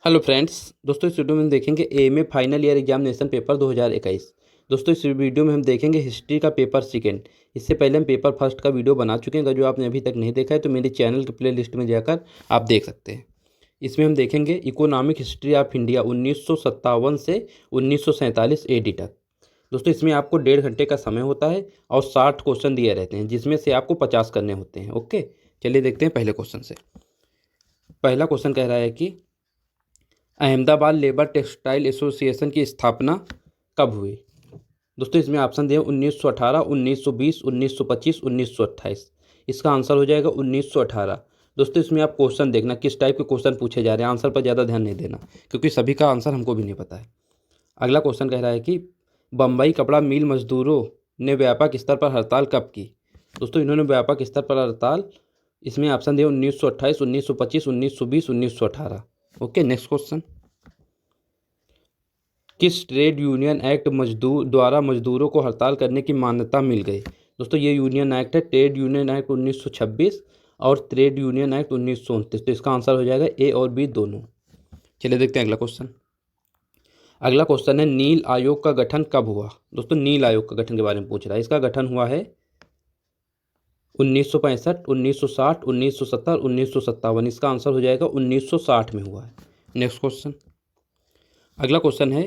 Hello friends. दोस्तों इस video में हम देखेंगे AMA final year examination paper 2021। दोस्तों इस वीडियो में हम देखेंगे हिस्ट्री का पेपर सेकेंड। इससे पहले हम पेपर फर्स्ट का वीडियो बना चुके हैं। अगर जो आपने अभी तक नहीं देखा है तो मेरे चैनल के प्ले लिस्ट में जाकर आप देख सकते हैं। इसमें हम देखेंगे इकोनॉमिक हिस्ट्री ऑफ इंडिया 1957 से 1947 AD तक। दोस्तों इसमें आपको 1.5 घंटे का समय होता है और 60 क्वेश्चन दिए रहते हैं, जिसमें से आपको 50 करने होते हैं। ओके, चलिए देखते हैं पहले क्वेश्चन से। पहला क्वेश्चन कह रहा है कि अहमदाबाद लेबर टेक्सटाइल एसोसिएशन की स्थापना कब हुई। दोस्तों इसमें ऑप्शन दिए 1918, 1920, 1925, 1928। इसका आंसर हो जाएगा 1918। दोस्तों इसमें आप क्वेश्चन देखना किस टाइप के क्वेश्चन पूछे जा रहे हैं, आंसर पर ज़्यादा ध्यान नहीं देना क्योंकि सभी का आंसर हमको भी नहीं पता है। अगला क्वेश्चन कह रहा है कि बम्बई कपड़ा मिल मजदूरों ने व्यापक स्तर पर हड़ताल कब की। दोस्तों इन्होंने व्यापक स्तर पर हड़ताल, इसमें ऑप्शन दिए 1928, 1925, 1920, 1918। Okay, next question. किस ट्रेड यूनियन एक्ट मजदूर द्वारा मजदूरों को हड़ताल करने की मान्यता मिल गई। दोस्तों ये यूनियन एक्ट है ट्रेड यूनियन एक्ट 1926 और ट्रेड यूनियन एक्ट 1929। तो इसका आंसर हो जाएगा ए और बी दोनों। चलिए देखते हैं अगला क्वेश्चन। अगला क्वेश्चन है नील आयोग का गठन कब हुआ। दोस्तों नील आयोग का गठन के बारे में पूछ रहा है। इसका गठन हुआ है 1965, 1960, 1970, 1957। इसका आंसर हो जाएगा 1960 में हुआ है। Next question. अगला क्वेश्चन है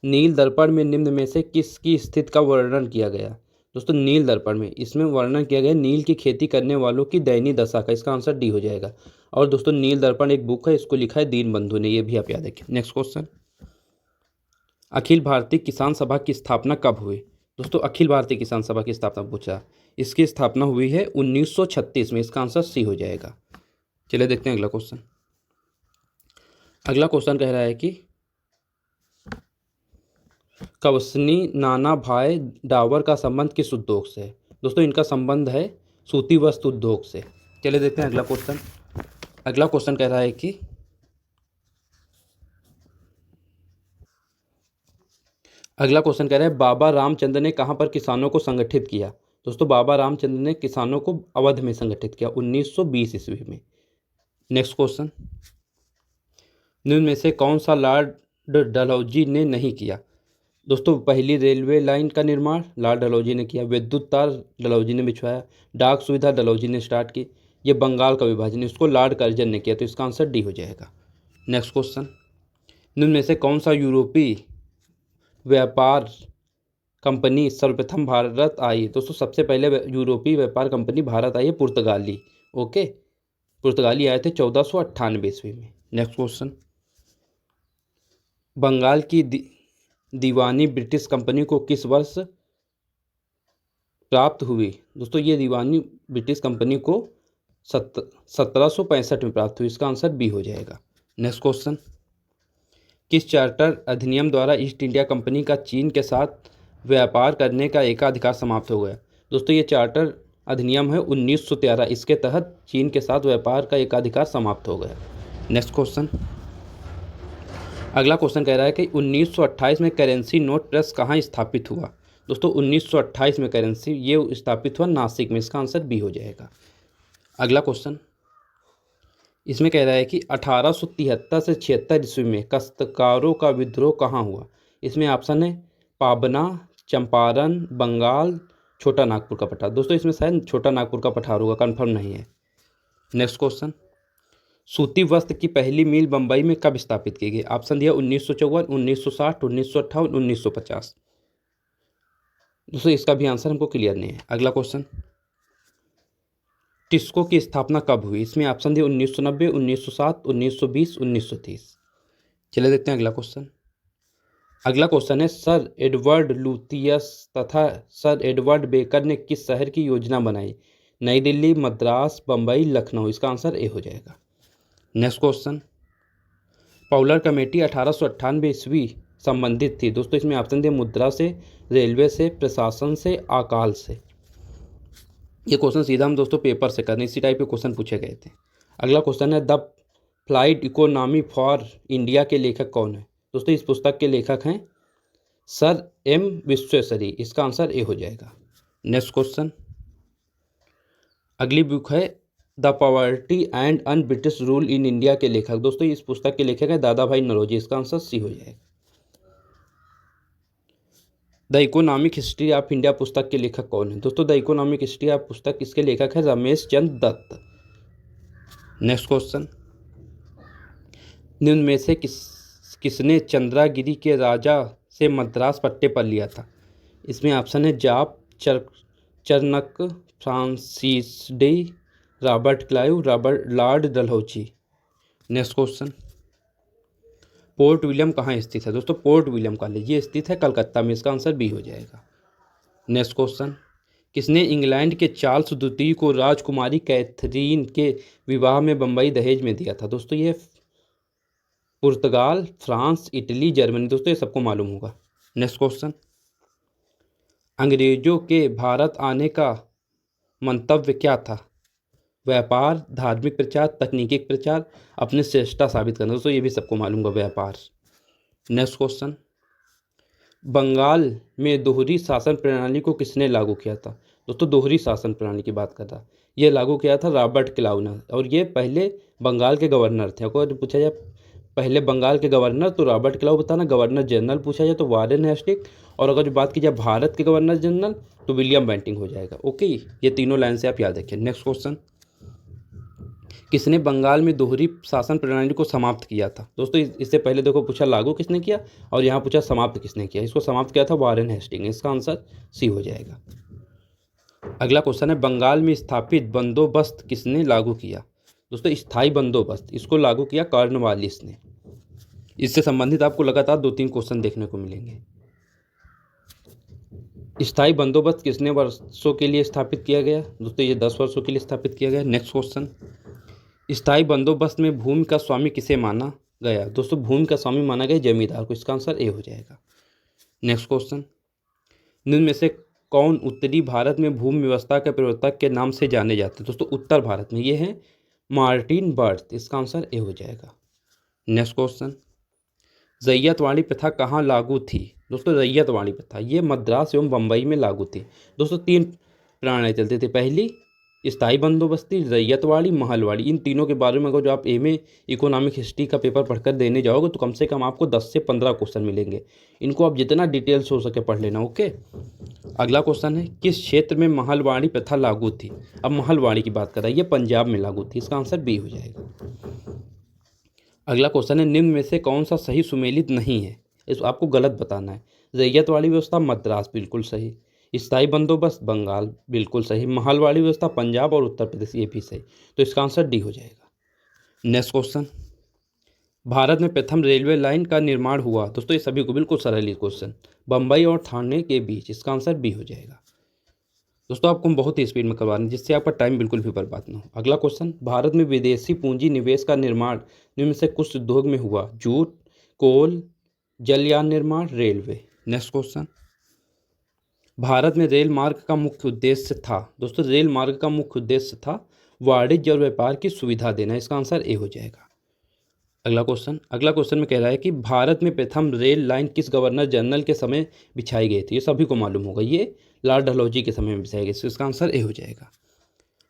नील दर्पण में निम्न में से किसकी स्थिति का वर्णन किया गया। दोस्तों नील दर्पण में इसमें वर्णन किया गया नील की खेती करने वालों की दयनीय दशा का। इसका आंसर डी हो जाएगा। और दोस्तों नील दर्पण एक बुक है, इसको लिखा है दीनबंधु ने, ये भी आप याद रखें। Next question. अखिल भारतीय किसान सभा की स्थापना कब हुई। दोस्तों अखिल भारतीय किसान सभा की स्थापना पूछा, इसकी स्थापना हुई है 1936 में। इसका आंसर सी हो जाएगा। चलिए देखते हैं अगला क्वेश्चन। अगला क्वेश्चन कह रहा है कि कवसनी नाना भाई डावर का संबंध किस उद्योग से है। दोस्तों इनका संबंध है सूती वस्त्र उद्योग से। चलिए देखते हैं अगला क्वेश्चन। अगला क्वेश्चन कह रहा है कि बाबा रामचंद्र ने कहाँ पर किसानों को संगठित किया। दोस्तों बाबा रामचंद्र ने किसानों को अवध में संगठित किया 1920 ईस्वी में। Next question. निम्न में से कौन सा लॉर्ड डलहौजी ने नहीं किया। दोस्तों पहली रेलवे लाइन का निर्माण लॉर्ड डलहौजी ने किया, विद्युत तार डलहौजी ने बिछवाया, डाक सुविधा डलहौजी ने स्टार्ट की, ये बंगाल का विभाजन इसको लॉर्ड कर्जन ने किया। तो इसका आंसर डी हो जाएगा। Next question. निम्न में से कौन सा यूरोपीय व्यापार कंपनी सर्वप्रथम भारत आई। दोस्तों सबसे पहले यूरोपीय व्यापार कंपनी भारत आई है पुर्तगाली। ओके, पुर्तगाली आए थे 1498 ईस्वी में। Next question. बंगाल की दीवानी ब्रिटिश कंपनी को किस वर्ष प्राप्त हुई। दोस्तों ये दीवानी ब्रिटिश कंपनी को 1765 में प्राप्त हुई। इसका आंसर बी हो जाएगा। Next question. किस चार्टर अधिनियम द्वारा ईस्ट इंडिया कंपनी का चीन के साथ व्यापार करने का एकाधिकार समाप्त हो गया। दोस्तों ये चार्टर अधिनियम है 1913। इसके तहत चीन के साथ व्यापार का एकाधिकार समाप्त हो गया। Next question. अगला क्वेश्चन कह रहा है कि 1928 में करेंसी नोट प्रेस कहाँ स्थापित हुआ। दोस्तों 1928 में करेंसी ये स्थापित हुआ नासिक में। इसका आंसर बी हो जाएगा। अगला क्वेश्चन। इसमें कह रहा है कि 1873 से 76 ईस्वी में काश्तकारों का विद्रोह कहाँ हुआ। इसमें ऑप्शन है पाबना, चंपारण, बंगाल, छोटा नागपुर का पठार। दोस्तों इसमें शायद छोटा नागपुर का पठार होगा, कंफर्म नहीं है। Next question. सूती वस्त्र की पहली मिल बंबई में कब स्थापित की गई। ऑप्शन दिया 1954, 1960, 1958, 1950। दोस्तों इसका भी आंसर हमको क्लियर नहीं है। अगला क्वेश्चन। टिस्को की स्थापना कब हुई। इसमें ऑप्शन दिया 1990, 1907, 1920, 1930। चलिए देखते हैं अगला क्वेश्चन। अगला क्वेश्चन है सर एडवर्ड लुटियस तथा सर एडवर्ड बेकर ने किस शहर की योजना बनाई। नई दिल्ली, मद्रास, बम्बई, लखनऊ। इसका आंसर ए हो जाएगा। Next question. पाउलर कमेटी 1898 ईस्वी संबंधित थी। दोस्तों इसमें ऑप्शन दिए मुद्रा से, रेलवे से, प्रशासन से, अकाल से। ये क्वेश्चन सीधा हम दोस्तों पेपर से करने, इसी टाइप के क्वेश्चन पूछे गए थे। अगला क्वेश्चन है the flight economy for India के लेखक कौन है। दोस्तों इस पुस्तक के लेखक हैं सर एम विश्वेश्वरी। इसका आंसर ए हो जाएगा। Next question. अगली बुक है the poverty and un British rule in India के लेखक। दोस्तों इस पुस्तक के लेखक है दादा भाई नौरोजी। इसका आंसर सी हो जाएगा। The economic history of India पुस्तक के लेखक कौन है? दोस्तों द इकोनॉमिक हिस्ट्री ऑफ पुस्तक इसके लेखक है रमेश चंद्र दत्त। नेक्स्ट क्वेश्चन, निम्न में से किसने चंद्रागिरी के राजा से मद्रास पट्टे पर लिया था? इसमें ऑप्शन है Job Charnock, Francis Day, Robert Clive, Lord Dalhousie. Next question, Fort William कहाँ स्थित है? दोस्तों पोर्ट विलियम कॉलेज ये स्थित है कलकत्ता में। इसका आंसर बी हो जाएगा। नेक्स्ट क्वेश्चन, किसने इंग्लैंड के चार्ल्स द्वितीय को राजकुमारी कैथरीन के विवाह में बम्बई दहेज में दिया था? दोस्तों ये पुर्तगाल, फ्रांस, इटली, जर्मनी। दोस्तों ये सबको मालूम होगा। नेक्स्ट क्वेश्चन, अंग्रेजों के भारत आने का मंतव्य क्या था? व्यापार, धार्मिक प्रचार, तकनीकी प्रचार, अपने श्रेष्ठता साबित करना। दोस्तों ये भी सबको मालूम होगा, व्यापार। नेक्स्ट क्वेश्चन, बंगाल में दोहरी शासन प्रणाली को किसने लागू किया था? दोस्तों दोहरी शासन प्रणाली की बात कर रहा, ये लागू किया था रॉबर्ट क्लाइव ने, और ये पहले बंगाल के गवर्नर थे। अगर पूछा जाए पहले बंगाल के गवर्नर तो रॉबर्ट क्लाइव बताना, गवर्नर जनरल पूछा जाए तो वारेन हेस्टिंग्स, और अगर बात की जाए भारत के गवर्नर जनरल तो विलियम बेंटिंग हो जाएगा। ओके, ये तीनों लाइन से आप याद रखें। नेक्स्ट क्वेश्चन, किसने बंगाल में दोहरी शासन प्रणाली को समाप्त किया था? दोस्तों इससे पहले देखो पूछा लागू किसने किया, और यहाँ पूछा समाप्त किसने किया। इसको समाप्त किया था वारेन हेस्टिंग्स। इसका आंसर सी हो जाएगा। अगला क्वेश्चन है, बंगाल में स्थापित बंदोबस्त किसने लागू किया? दोस्तों स्थायी बंदोबस्त इसको लागू किया कॉर्नवालिस ने। इससे संबंधित आपको लगातार 2-3 क्वेश्चन देखने को मिलेंगे। स्थायी बंदोबस्त कितने वर्षों के लिए स्थापित किया गया? दोस्तों ये 10 वर्षों के लिए स्थापित किया गया। नेक्स्ट क्वेश्चन, स्थायी बंदोबस्त में भूमि का स्वामी किसे माना गया? दोस्तों भूमि का स्वामी माना गया जमींदार को। इसका आंसर ए हो जाएगा। नेक्स्ट क्वेश्चन, निम्न में से कौन उत्तरी भारत में भूमि व्यवस्था के प्रवर्तक के नाम से जाने जाते हैं? दोस्तों उत्तर भारत में ये है मार्टिन बर्थ। इसका आंसर ए हो जाएगा। नेक्स्ट क्वेश्चन, रैयतवाड़ी प्रथा कहाँ लागू थी? दोस्तों रैयतवाड़ी प्रथा ये मद्रास एवं बम्बई में लागू थी। दोस्तों 3 प्रणाली चलती थी, पहली स्थायी बंदोबस्ती, रैयतवाड़ी, महलवाड़ी। इन तीनों के बारे में अगर जो आप एमए इकोनॉमिक हिस्ट्री का पेपर पढ़कर देने जाओगे तो कम से कम आपको 10 से 15 क्वेश्चन मिलेंगे। इनको आप जितना डिटेल्स हो सके पढ़ लेना। ओके, अगला क्वेश्चन है, किस क्षेत्र में महलवाड़ी प्रथा लागू थी? अब महलवाड़ी की बात कर रहा है, ये पंजाब में लागू थी। इसका आंसर बी हो जाएगा। अगला क्वेश्चन है, निम्न में से कौन सा सही सुमेलित नहीं है? इस आपको गलत बताना है। रैयतवाड़ी व्यवस्था मद्रास बिल्कुल सही, स्थायी बंदोबस्त बंगाल बिल्कुल सही, महलवाड़ी व्यवस्था पंजाब और उत्तर प्रदेश ये भी सही। तो इसका आंसर डी हो जाएगा। नेक्स्ट क्वेश्चन, भारत में प्रथम रेलवे लाइन का निर्माण हुआ? दोस्तों ये सभी को बिल्कुल सरल क्वेश्चन, बम्बई और ठाणे के बीच। इसका आंसर बी हो जाएगा। दोस्तों आपको हम बहुत ही स्पीड में करवा रहे हैं जिससे आपका टाइम बिल्कुल भी बर्बाद ना हो। अगला क्वेश्चन, भारत में विदेशी पूंजी निवेश का निर्माण निम्न से कुछ उद्योग में हुआ? जूट, कोल, जलयान निर्माण, रेलवे। नेक्स्ट क्वेश्चन, भारत में रेल मार्ग का मुख्य उद्देश्य था? दोस्तों रेल मार्ग का मुख्य उद्देश्य था वाणिज्य और व्यापार की सुविधा देना। इसका आंसर ए हो जाएगा। अगला क्वेश्चन में कह रहा है कि भारत में प्रथम रेल लाइन किस गवर्नर जनरल के समय बिछाई गई थी? ये सभी को मालूम होगा, ये लॉर्ड डलहौजी के समय में बिछाई गई। इसका आंसर ए हो जाएगा।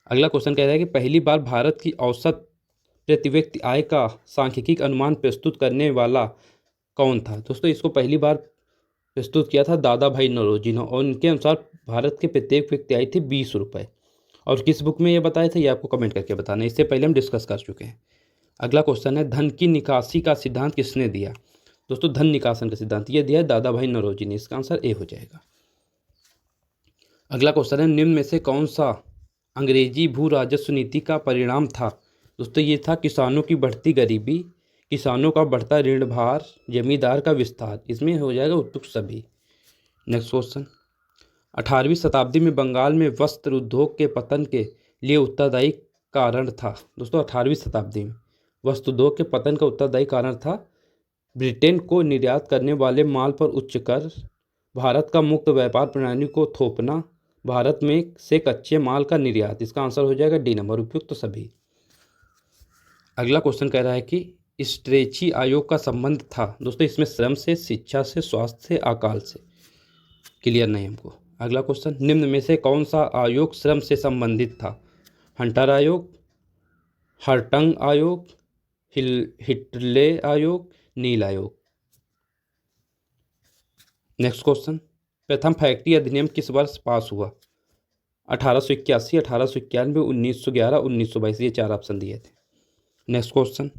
अगला क्वेश्चन कह रहा है कि पहली बार भारत की औसत प्रति व्यक्ति आय का सांख्यिकी अनुमान प्रस्तुत करने वाला कौन था? दोस्तों इसको पहली बार प्रस्तुत किया था दादा भाई नौरोजी ने, और उनके अनुसार भारत के प्रत्येक व्यक्ति आय थी 20 रुपये। और किस बुक में ये बताया था ये आपको कमेंट करके बताना है, इससे पहले हम डिस्कस कर चुके हैं। अगला क्वेश्चन है, धन की निकासी का सिद्धांत किसने दिया? दोस्तों धन निकासन का सिद्धांत ये दिया है दादा भाई नौरोजी ने। इसका आंसर ए हो जाएगा। अगला क्वेश्चन है, निम्न में से कौन सा अंग्रेजी भू राजस्व नीति का परिणाम था? दोस्तों ये था किसानों की बढ़ती गरीबी, किसानों का बढ़ता ऋण भार, जमींदार का विस्तार। इसमें हो जाएगा उपयुक्त सभी। नेक्स्ट क्वेश्चन, 18वीं शताब्दी में बंगाल में वस्त्र उद्योग के पतन के लिए उत्तरदायी कारण था? दोस्तों 18वीं शताब्दी में वस्त्र उद्योग के पतन का उत्तरदायी कारण था ब्रिटेन को निर्यात करने वाले माल पर उच्च कर, भारत का मुक्त व्यापार प्रणाली को थोपना, भारत में से कच्चे माल का निर्यात। इसका आंसर हो जाएगा डी नंबर, उपयुक्त तो सभी। अगला क्वेश्चन कह रहा है कि स्ट्रेची आयोग का संबंध था? दोस्तों इसमें श्रम से, शिक्षा से, स्वास्थ्य से, अकाल से। क्लियर नहीं हमको। अगला क्वेश्चन, निम्न में से कौन सा आयोग श्रम से संबंधित था? हंटर आयोग, हर्टंग आयोग, हिटले आयोग, नील आयोग। नेक्स्ट क्वेश्चन, प्रथम फैक्ट्री अधिनियम किस वर्ष पास हुआ? 1881, 1891, 1911, 1922। ये 4 ऑप्शन दिए थे। नेक्स्ट क्वेश्चन,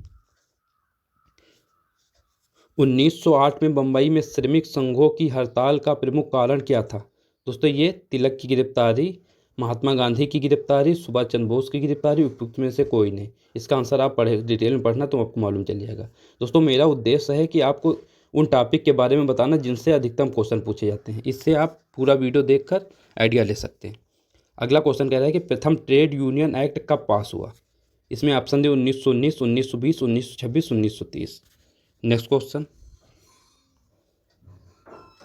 1908 में बंबई में श्रमिक संघों की हड़ताल का प्रमुख कारण क्या था? दोस्तों ये तिलक की गिरफ्तारी, महात्मा गांधी की गिरफ्तारी, सुभाष चंद्र बोस की गिरफ्तारी, उपयुक्त में से कोई नहीं। इसका आंसर आप पढ़े, डिटेल में पढ़ना तो आपको मालूम चल जाएगा। दोस्तों मेरा उद्देश्य है कि आपको उन टॉपिक के बारे में बताना जिनसे अधिकतम क्वेश्चन पूछे जाते हैं। इससे आप पूरा वीडियो देखकर आइडिया ले सकते हैं। अगला क्वेश्चन कह रहा है कि प्रथम ट्रेड यूनियन एक्ट कब पास हुआ? इसमें ऑप्शन दे 1919, 1920, 1926, 1930। नेक्स्ट क्वेश्चन,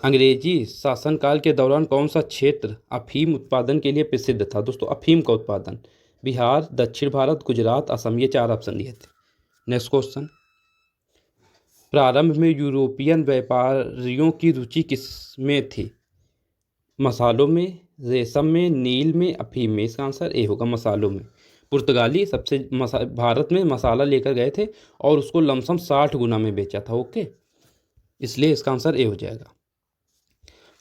अंग्रेजी शासनकाल के दौरान कौन सा क्षेत्र अफीम उत्पादन के लिए प्रसिद्ध था? दोस्तों अफीम का उत्पादन बिहार, दक्षिण भारत, गुजरात, असम। ये 4 ऑप्शन दिए थे। नेक्स्ट क्वेश्चन, प्रारंभ में यूरोपियन व्यापारियों की रुचि किस में थी? मसालों में, रेशम में, नील में, अफीम में। इसका आंसर ए होगा, मसालों में। पुर्तगाली सबसे भारत में मसाला लेकर गए थे और उसको लमसम 60 गुना में बेचा था। ओके, इसलिए इसका आंसर ए हो जाएगा।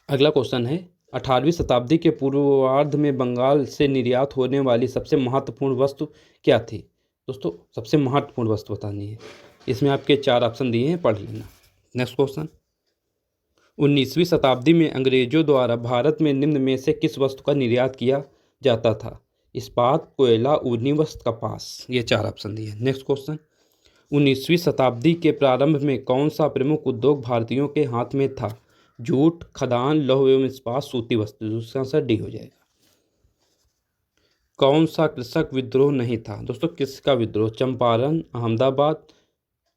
अगला क्वेश्चन है, 18वीं शताब्दी के पूर्वार्ध में बंगाल से निर्यात होने वाली सबसे महत्वपूर्ण वस्तु क्या थी? दोस्तों सबसे महत्वपूर्ण वस्तु बतानी है। इसमें आपके 4 ऑप्शन दिए हैं, पढ़ लेना। नेक्स्ट क्वेश्चन, 19वीं शताब्दी में अंग्रेजों द्वारा भारत में निम्न में से किस वस्तु का निर्यात किया जाता था? इस्पात, कोयला, ऊनी वस्त्र, कपास। ये 4 ऑप्शन दिए। नेक्स्ट क्वेश्चन, 19वीं शताब्दी के प्रारंभ में कौन सा प्रमुख उद्योग भारतीयों के हाथ में था? जूट, खदान, लौह एवं इस्पात, सूती वस्त्र। इसका आंसर डी हो जाएगा। कौन सा कृषक विद्रोह नहीं था? दोस्तों किसका विद्रोह? चंपारण, अहमदाबाद,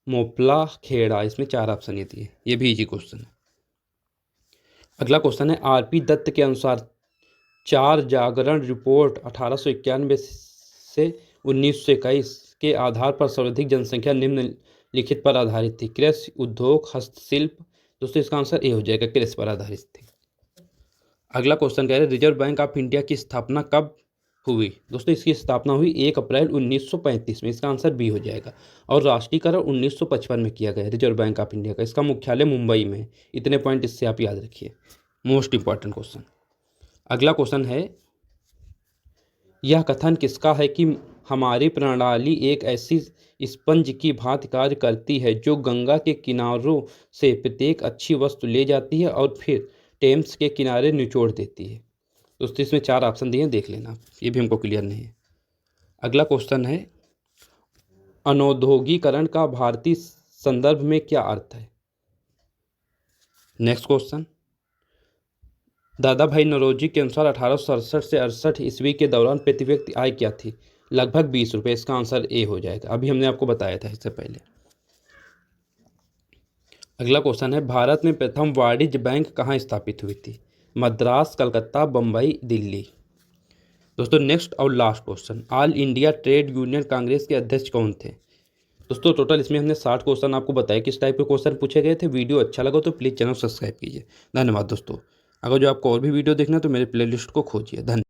मोपला, खेड़ा। इसमें 4 ऑप्शन ये दिए। ये भी इजी क्वेश्चन है। अगला क्वेश्चन है, आरपी दत्त के अनुसार 4 जागरण रिपोर्ट 1891 से 1921 के आधार पर सर्वाधिक जनसंख्या निम्नलिखित पर आधारित थी? कृषि, उद्योग, हस्तशिल्प। दोस्तों इसका आंसर ए हो जाएगा, कृषि पर आधारित थी। अगला क्वेश्चन कह रहे हैं, रिजर्व बैंक ऑफ इंडिया की स्थापना कब हुई? दोस्तों इसकी स्थापना हुई 1 अप्रैल 1935 में। इसका आंसर बी हो जाएगा। और राष्ट्रीयकरण 1955 में किया गया रिजर्व बैंक ऑफ इंडिया का। इसका मुख्यालय मुंबई में है। इतने पॉइंट इससे आप याद रखिए, मोस्ट इंपॉर्टेंट क्वेश्चन। अगला क्वेश्चन है, यह कथन किसका है कि हमारी प्रणाली एक ऐसी स्पंज की भांति कार्य करती है जो गंगा के किनारों से प्रत्येक अच्छी वस्तु ले जाती है और फिर टेम्स के किनारे निचोड़ देती है? दोस्तों इसमें 4 ऑप्शन दिए हैं, देख लेना, ये भी हमको क्लियर नहीं है। अगला क्वेश्चन है, अनौद्योगीकरण का भारतीय संदर्भ में क्या अर्थ है? नेक्स्ट क्वेश्चन, दादा भाई नौरोजी के अनुसार 1867 से 68 ईस्वी के दौरान प्रति व्यक्ति आय क्या थी? लगभग 20 रुपये। इसका आंसर ए हो जाएगा। अभी हमने आपको बताया था इससे पहले। अगला क्वेश्चन है, भारत में प्रथम वाणिज्य बैंक कहाँ स्थापित हुई थी? मद्रास, कलकत्ता, बम्बई, दिल्ली। दोस्तों नेक्स्ट और last question, all India trade union Congress के अध्यक्ष कौन थे? दोस्तों टोटल इसमें हमने 60 क्वेश्चन आपको बताया किस टाइप के क्वेश्चन पूछे गए थे। वीडियो अच्छा लगा तो प्लीज़ चैनल सब्सक्राइब कीजिए। धन्यवाद दोस्तों। अगर जो आपको और भी वीडियो देखना है तो मेरे प्लेलिस्ट को खोजिए। धन्यवाद।